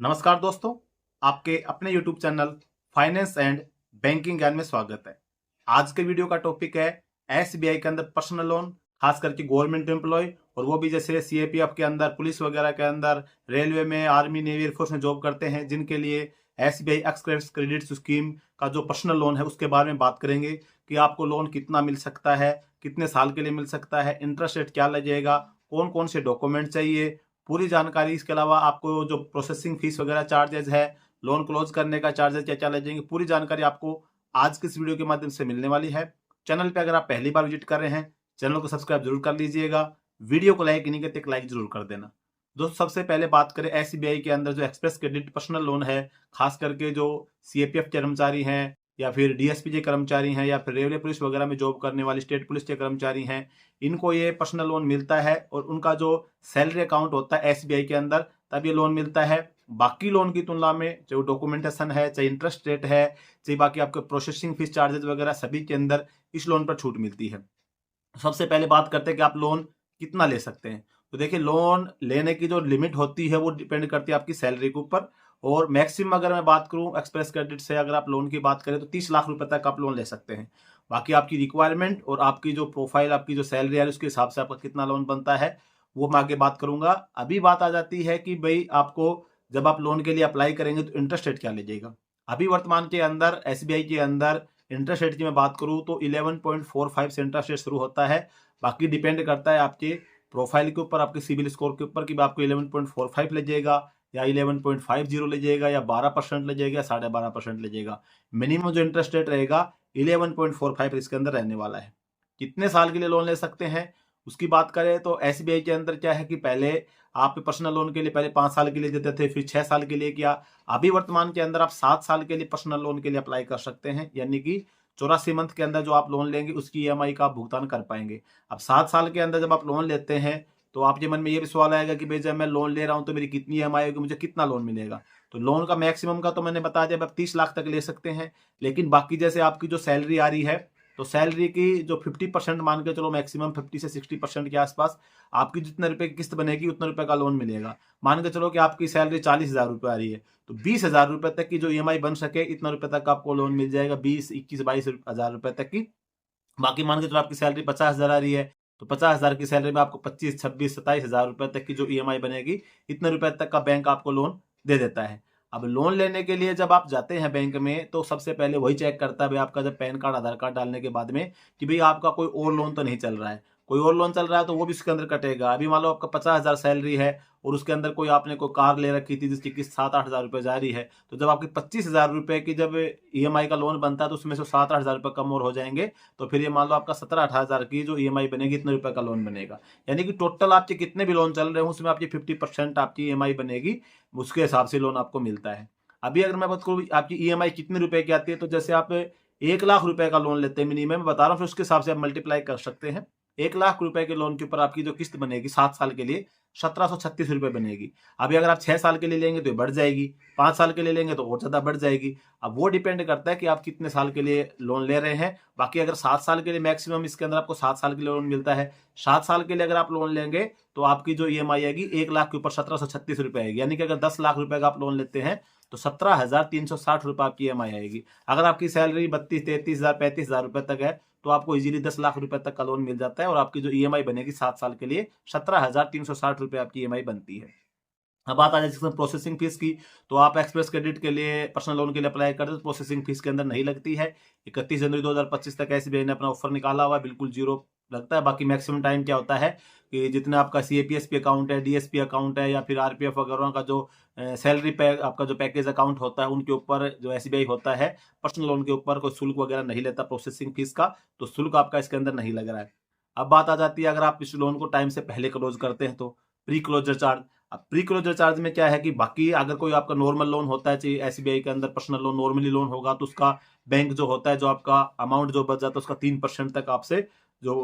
नमस्कार दोस्तों, आपके अपने YouTube channel finance and banking ज्ञान में स्वागत है। आज के वीडियो का टॉपिक है एसबीआई के अंदर पर्सनल लोन, खास करके गवर्नमेंट एम्प्लॉय और वो भी जैसे सीएपीएफ के अंदर, पुलिस वगैरह के अंदर, रेलवे में, आर्मी, नेवी, एयरफोर्स में जॉब करते हैं, जिनके लिए एसबीआई एक्सप्रेस क्रेडिट स्कीम का जो पर्सनल लोन है उसके बारे में बात करेंगे कि आपको लोन कितना मिल सकता है, कितने साल के लिए मिल सकता है, इंटरेस्ट रेट क्या लगेगा, कौन कौन से डॉक्यूमेंट चाहिए, पूरी जानकारी। इसके अलावा आपको जो प्रोसेसिंग फीस वगैरह चार्जेस है, लोन क्लोज करने का चार्जेस क्या क्या लगेंगे, पूरी जानकारी आपको आज के इस वीडियो के माध्यम से मिलने वाली है। चैनल पे अगर आप पहली बार विजिट कर रहे हैं, चैनल को सब्सक्राइब जरूर कर लीजिएगा। वीडियो को लाइक नहीं करते, एक लाइक जरूर कर देना। दोस्तों, सबसे पहले बात करें एसबीआई के अंदर जो एक्सप्रेस क्रेडिट पर्सनल लोन है, खास करके जो सीएपीएफ कर्मचारी हैं या फिर डीएसपी के कर्मचारी हैं या फिर रेलवे पुलिस वगैरह में जॉब करने वाले स्टेट पुलिस के कर्मचारी हैं, इनको ये पर्सनल लोन मिलता है और उनका जो सैलरी अकाउंट होता है एसबीआई के अंदर, तब ये लोन मिलता है। बाकी लोन की तुलना में जो डॉक्यूमेंटेशन है, चाहे इंटरेस्ट रेट है, चाहे बाकी आपके प्रोसेसिंग फीस चार्जेस वगैरह, सभी के अंदर इस लोन पर छूट मिलती है। सबसे पहले बात करते हैं कि आप लोन कितना ले सकते हैं। तो देखिए, लोन लेने की जो लिमिट होती है वो डिपेंड करती है आपकी सैलरी के ऊपर, और मैक्सिमम अगर मैं बात करूं एक्सप्रेस क्रेडिट से, अगर आप लोन की बात करें तो 30 लाख रुपए तक आप लोन ले सकते हैं। बाकी आपकी रिक्वायरमेंट और आपकी जो प्रोफाइल, आपकी जो सैलरी है, उसके हिसाब से आपका कितना लोन बनता है वो मैं आगे बात करूंगा। अभी बात आ जाती है कि भाई आपको जब आप लोन के लिए अप्लाई करेंगे तो इंटरेस्ट रेट क्या लीजिएगा। अभी वर्तमान के अंदर एसबीआई के अंदर इंटरेस्ट रेट की मैं बात करूं तो 11.45 से इंटरेस्ट रेट शुरू होता है। बाकी डिपेंड करता है आपके प्रोफाइल के ऊपर, आपके सिविल स्कोर के ऊपर कि आपको 11.45 लीजिएगा या 11.50 लीजिएगा या 12% लीजिएगा या 12.5% लीजिएगा। मिनिमम जो इंटरेस्ट रेट रहेगा 11.45 इसके अंदर रहने वाला है। कितने साल के लिए लोन ले सकते हैं उसकी बात करें तो एसबीआई के अंदर क्या है कि पहले आप पर्सनल लोन के लिए पहले 5 साल के लिए देते थे, फिर 6 साल के लिए किया। अभी वर्तमान के अंदर आप 7 साल के लिए पर्सनल लोन के लिए अप्लाई कर सकते हैं, यानी कि 84 मंथ के अंदर जो आप लोन लेंगे उसकी ईएमआई का आप भुगतान कर पाएंगे। अब 7 साल के अंदर जब आप लोन लेते हैं तो आपके मन में ये भी सवाल आएगा कि भाई जब मैं लोन ले रहा हूं तो मेरी कितनी ईएमआई होगी, मुझे कितना लोन मिलेगा। तो लोन का मैक्सिमम का तो मैंने बता दिया, आप 30 लाख तक ले सकते हैं। लेकिन बाकी जैसे आपकी जो सैलरी आ रही है तो सैलरी की जो 50% मान के चलो, मैक्सिमम 50 से 60% के आसपास आपकी जितने रुपए की किस्त बनेगी उतने रुपए का लोन मिलेगा। मान के चलो कि आपकी सैलरी 40,000 रुपये आ रही है तो 20,000 रुपये तक की जो ईएमआई बन सके, इतना रुपए तक आपको लोन मिल जाएगा, 20, 21, 22,000 रुपए तक की। बाकी मान के चलो आपकी सैलरी 50,000 आ रही है तो 50,000 की सैलरी में आपको 25, 26, 27,000 रुपए तक की जो ईएमआई बनेगी, इतने रुपए तक का बैंक आपको लोन दे देता है। अब लोन लेने के लिए जब आप जाते हैं बैंक में तो सबसे पहले वही चेक करता है भाई आपका जब पैन कार्ड, आधार कार्ड डालने के बाद में कि भाई आपका कोई और लोन तो नहीं चल रहा है। कोई और लोन चल रहा है तो वो भी उसके अंदर कटेगा। अभी मान लो आपका 50,000 सैलरी है और उसके अंदर कोई आपने कोई कार ले रखी थी जिसकी किस्त 7-8 हजार रुपये जा रही है, तो जब आपकी 25,000 रुपये की जब ईएमआई का लोन बनता है तो उसमें से 7-8 हजार रुपये कम और हो जाएंगे। तो फिर ये मान लो आपका 17-18 हजार की जो ईएमआई बनेगी, इतने रुपए का लोन बनेगा। यानी कि टोटल आपके कितने भी लोन चल रहे हैं उसमें आपकी 50% आपकी ईएमआई बनेगी, उसके हिसाब से लोन आपको मिलता है। अभी अगर मैं बात करूँ आपकी ईएमआई कितने रुपए की आती है, तो जैसे आप 1 लाख रुपए का लोन लेते हैं मिनिमम, बता रहा हूँ, फिर उसके हिसाब से आप मल्टीप्लाई कर सकते हैं। 1 लाख रुपए के लोन के ऊपर आपकी जो किस्त बनेगी 7 साल के लिए 1736 रुपए बनेगी। अभी अगर आप 6 साल के लिए लेंगे तो बढ़ जाएगी, 5 साल के लिए लेंगे तो और ज्यादा बढ़ जाएगी। अब वो डिपेंड करता है कि आप कितने साल के लिए लोन ले रहे हैं। बाकी अगर 7 साल के लिए मैक्सिमम इसके अंदर आपको 7 साल के लिए लोन मिलता है। 7 साल के लिए अगर आप लोन लेंगे तो आपकी जो ईएमआई आएगी 1 लाख के ऊपर 1736 रुपए आएगी। यानी कि अगर 10 लाख रुपए का आप लोन लेते हैं तो 17,360 रुपए आपकी ईएमआई आएगी। अगर आपकी सैलरी 32, 33,000, 35,000 रुपए तक है तो आपको इजीली 10 लाख रुपए तक का लोन मिल जाता है और आपकी जो ईएमआई बनेगी 7 साल के लिए 17,360 रुपए आपकी ईएमआई बनती है। अब बात आ जाए इसमें प्रोसेसिंग फीस की, तो आप एक्सप्रेस क्रेडिट के लिए पर्सनल लोन के लिए अप्लाई करते तो प्रोसेसिंग फीस के अंदर नहीं लगती है। 31 जनवरी 2025 तक एसबीआई ने अपना ऑफर निकाला हुआ है, बिल्कुल जीरो लगता है। बाकी मैक्सिमम टाइम क्या होता है कि जितना आपका सीएपीएसपी अकाउंट है, डीएसपी अकाउंट है या फिर आरपीएफ वगैरह का जो सैलरी पे आपका जो पैकेज अकाउंट होता है, उनके ऊपर जो एसबीआई होता है पर्सनल लोन के ऊपर कोई शुल्क वगैरह नहीं लेता प्रोसेसिंग फीस का, तो शुल्क आपका इसके अंदर नहीं लग रहा है। अब बात आ जाती है अगर आप इस लोन को टाइम से पहले क्लोज करते हैं तो प्री क्लोजर चार्ज। अब प्री क्लोजर चार्ज में क्या है कि बाकी अगर कोई आपका नॉर्मल लोन होता है, चाहिए एसबीआई के अंदर पर्सनल लोन नॉर्मली लोन होगा तो उसका बैंक जो होता है, जो आपका अमाउंट जो बच जाता है उसका 3% तक आपसे जो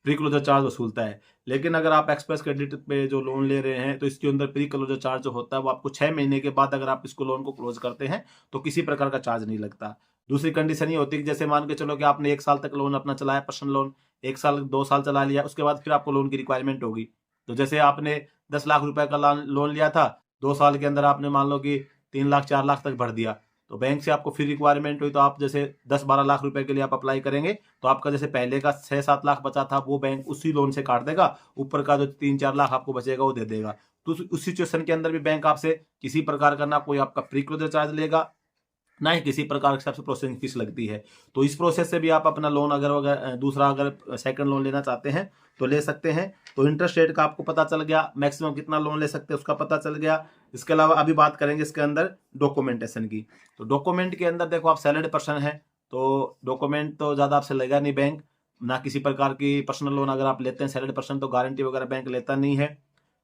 प्री क्लोजर चार्ज वसूलता है। लेकिन अगर आप एक्सप्रेस क्रेडिट पे जो लोन ले रहे हैं तो इसके अंदर प्री क्लोजर चार्ज जो होता है वो आपको 6 महीने के बाद अगर आप इसको लोन को क्लोज करते हैं तो किसी प्रकार का चार्ज नहीं लगता। दूसरी कंडीशन ये होती है कि जैसे मान के चलो कि आपने 1 साल तक लोन अपना चलाया, पर्सनल लोन 1 साल 2 साल चला लिया, उसके बाद फिर आपको लोन की रिक्वायरमेंट होगी। तो जैसे आपने 10 लाख रुपए का लोन लिया था, 2 साल के अंदर आपने मान लो कि 3 लाख 4 लाख तक भर दिया, तो बैंक से आपको फिर रिक्वायरमेंट हुई तो आप जैसे 10-12 लाख रुपए के लिए आप अप्लाई करेंगे, तो आपका जैसे पहले का 6-7 लाख बचा था वो बैंक उसी लोन से काट देगा, ऊपर का जो 3-4 लाख आपको बचेगा वो दे देगा। तो उस सिचुएशन के अंदर भी बैंक आपसे किसी प्रकार का ना कोई आपका प्री क्लोजर चार्ज लेगा, ना ही किसी प्रकार से आपसे प्रोसेसिंग फीस लगती है। तो इस प्रोसेस से भी आप अपना लोन अगर दूसरा अगर सेकंड लोन लेना चाहते हैं तो ले सकते हैं। तो इंटरेस्ट रेट का आपको पता चल गया, मैक्सिमम कितना लोन ले सकते हैं उसका पता चल गया। इसके अलावा अभी बात करेंगे इसके अंदर डॉक्यूमेंटेशन की। तो डॉक्यूमेंट के अंदर देखो, आप सैलरी पर्सन है तो डॉक्यूमेंट तो ज़्यादा आपसे लेगा नहीं बैंक, ना किसी प्रकार की पर्सनल लोन अगर आप लेते हैं सैलरी पर्सन तो गारंटी वगैरह बैंक लेता नहीं है।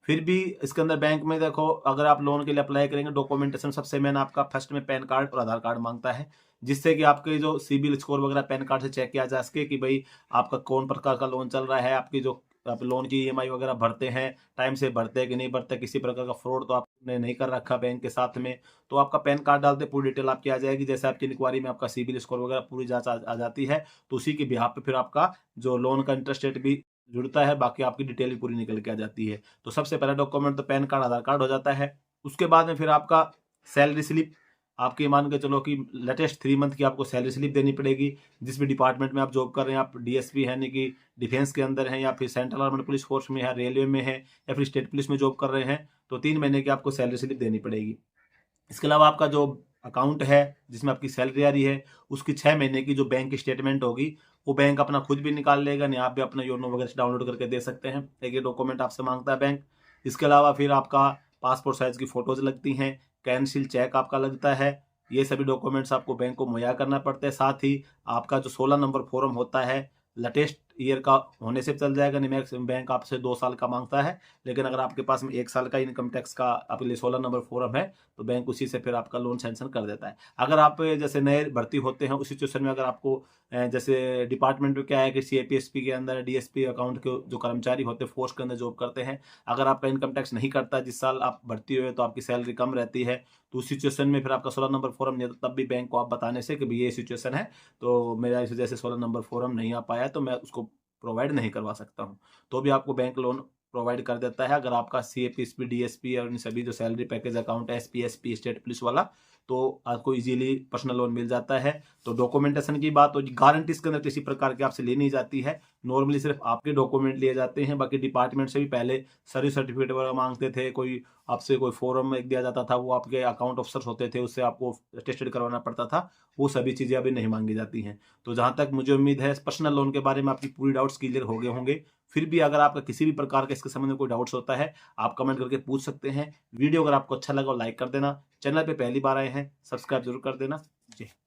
फिर भी इसके अंदर बैंक में देखो, अगर आप लोन के लिए अप्लाई करेंगे, डॉक्यूमेंटेशन सबसे मेन आपका फर्स्ट में पैन कार्ड और आधार कार्ड मांगता है, जिससे कि आपके जो सिबिल स्कोर वगैरह पैन कार्ड से चेक किया जा सके कि भाई आपका कौन प्रकार का लोन चल रहा है, आपकी जो आप लोन की ईएमआई वगैरह भरते हैं टाइम से भरते हैं कि नहीं भरते, किसी प्रकार का फ्रॉड तो आपने नहीं कर रखा बैंक के साथ में। तो आपका पैन कार्ड डालते पूरी डिटेल आपकी आ जाएगी, जैसे आपकी इंक्वायरी में आपका सिबिल स्कोर वगैरह पूरी जांच आ जाती है, तो उसी के बिहाफ पे फिर आपका जो लोन का इंटरेस्ट रेट भी जुड़ता है, बाकी आपकी डिटेल भी पूरी निकल के आ जाती है। तो सबसे पहला डॉक्यूमेंट तो पैन कार्ड आधार कार्ड हो जाता है। उसके बाद में फिर आपका सैलरी स्लिप, आपकी मान के चलो कि लेटेस्ट 3 मंथ की आपको सैलरी स्लिप देनी पड़ेगी। जिस भी डिपार्टमेंट में आप जॉब कर रहे हैं, आप डीएसपी है यानी कि डिफेंस के अंदर हैं, या फिर सेंट्रल आर्मड पुलिस फोर्स में है, रेलवे में है, या फिर स्टेट पुलिस में जॉब कर रहे हैं, तो 3 महीने की आपको सैलरी स्लिप देनी पड़ेगी। इसके अलावा आपका जो अकाउंट है जिसमें आपकी सैलरी आ रही है, उसकी 6 महीने की जो बैंक की स्टेटमेंट होगी वो बैंक अपना खुद भी निकाल लेगा, नहीं आप भी अपना योनो वगैरह से डाउनलोड करके दे सकते हैं। एक ये डॉक्यूमेंट आपसे मांगता है बैंक। इसके अलावा फिर आपका पासपोर्ट साइज की फोटोज लगती हैं, कैंसिल चेक आपका लगता है, ये सभी डॉक्यूमेंट्स आपको बैंक को मुहैया करना पड़ता है। साथ ही आपका जो 16 नंबर फॉर्म होता है, लेटेस्ट ईयर का होने से चल जाएगा, नहीं मैक्सिमम बैंक आपसे 2 साल का मांगता है, लेकिन अगर आपके पास में 1 साल का इनकम टैक्स का आपके लिए 16 नंबर फॉर्म है तो बैंक उसी से फिर आपका लोन सैंक्शन कर देता है। अगर आप जैसे नए भर्ती होते हैं उस सिचुएशन में, अगर आपको जैसे डिपार्टमेंट में क्या है कि सीएपीएसपी के अंदर डीएसपी अकाउंट के जो कर्मचारी होते हैं फोर्स के अंदर जॉब करते हैं, अगर आपका इनकम टैक्स नहीं करता जिस साल आप भर्ती हुए तो आपकी सैलरी कम रहती है, तो उस सिचुएशन में फिर आपका 16 नंबर फॉर्म नहीं आता, तब भी बैंक को आप बताने से कि भाई ये सिचुएशन है तो मेरा इस वजह से 16 नंबर फॉर्म नहीं आ पाया तो मैं उसको प्रोवाइड नहीं करवा सकता हूँ, तो भी आपको बैंक लोन प्रोवाइड कर देता है। अगर आपका सीएपीएसपी डीएसपी और इन सभी जो सैलरी पैकेज अकाउंट है, एसपीएसपी स्टेट पुलिस वाला, तो आपको इजीली पर्सनल लोन मिल जाता है। तो डॉक्यूमेंटेशन की बात हो, गारंटी इसके अंदर किसी प्रकार की आपसे ली नहीं जाती है, नॉर्मली सिर्फ आपके डॉक्यूमेंट लिए जाते हैं। बाकी डिपार्टमेंट से भी पहले सर्विस सर्टिफिकेट वगैरह मांगते थे, कोई आपसे कोई फॉर्म एक दिया जाता था, वो आपके अकाउंट ऑफिसर्स होते थे, उससे आपको टेस्टेड करवाना पड़ता था, वो सभी चीज़ें अभी नहीं मांगी जाती हैं। तो जहाँ तक मुझे उम्मीद है पर्सनल लोन के बारे में आपकी पूरी डाउट्स क्लियर हो गए होंगे। फिर भी अगर आपका किसी भी प्रकार का इसके संबंध में कोई डाउट्स होता है, आप कमेंट करके पूछ सकते हैं। वीडियो अगर आपको अच्छा लगा लाइक कर देना, चैनल पे पहली बार आए हैं सब्सक्राइब जरूर कर देना। जी।